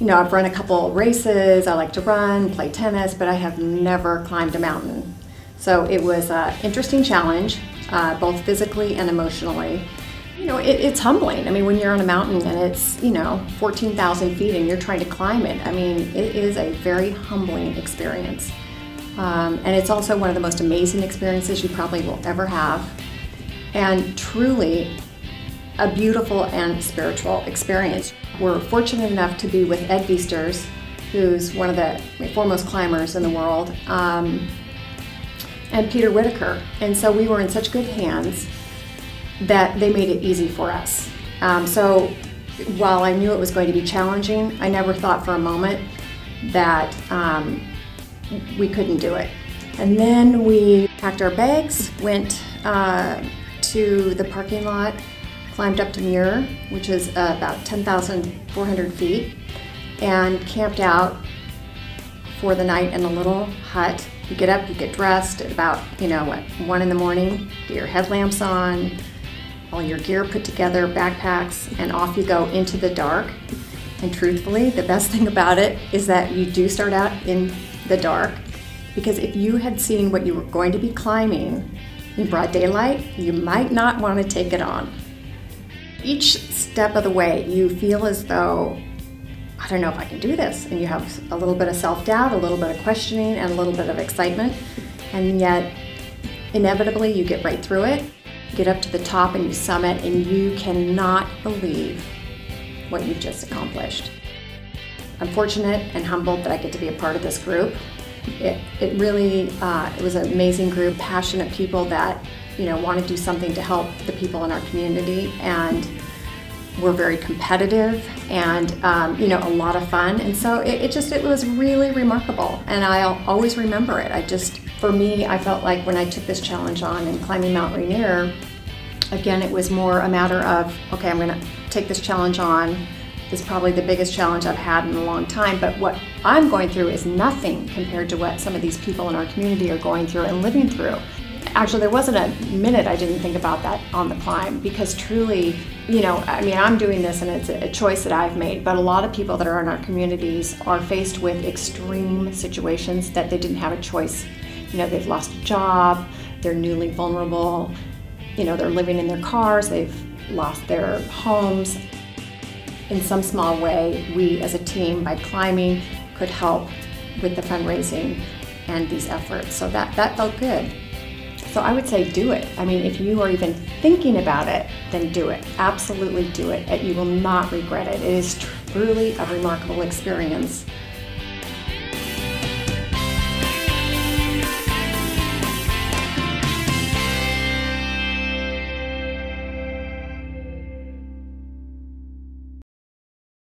I've run a couple races, I like to run, play tennis, but I have never climbed a mountain. So it was an interesting challenge, both physically and emotionally. It's humbling. I mean, when you're on a mountain and it's, 14,000 feet and you're trying to climb it, I mean, it is a very humbling experience. And it's also one of the most amazing experiences you probably will ever have. And truly a beautiful and spiritual experience. We're fortunate enough to be with Ed Viesters, who's one of the foremost climbers in the world, and Peter Whitaker. And so we were in such good hands that they made it easy for us. So while I knew it was going to be challenging, I never thought for a moment that we couldn't do it. And then we packed our bags, went to the parking lot, climbed up to Muir, which is about 10,400 feet, and camped out for the night in a little hut. You get up, you get dressed at about, 1 in the morning, get your headlamps on, all your gear put together, backpacks, and off you go into the dark. And truthfully, the best thing about it is that you do start out in the dark, because if you had seen what you were going to be climbing in broad daylight, you might not want to take it on. Each step of the way, you feel as though, I don't know if I can do this, and you have a little bit of self-doubt, a little bit of questioning, and a little bit of excitement, and yet inevitably you get right through it. You get up to the top and you summit, and you cannot believe what you've just accomplished. I'm fortunate and humbled that I get to be a part of this group. It really, it was an amazing group, passionate people that want to do something to help the people in our community, and we're very competitive and a lot of fun. And so it was really remarkable, and I'll always remember it. For me, I felt like when I took this challenge on and climbing Mount Rainier, again, it was more a matter of, okay, I'm going to take this challenge on. It's probably the biggest challenge I've had in a long time, but what I'm going through is nothing compared to what some of these people in our community are going through and living through. Actually, there wasn't a minute I didn't think about that on the climb, because truly, I'm doing this and it's a choice that I've made, but a lot of people that are in our communities are faced with extreme situations that they didn't have a choice. They've lost a job, they're newly vulnerable, they're living in their cars, they've lost their homes. In some small way, we as a team, by climbing, could help with the fundraising and these efforts. So that felt good. So I would say do it. I mean, if you are even thinking about it, then do it. Absolutely do it. You will not regret it. It is truly a remarkable experience.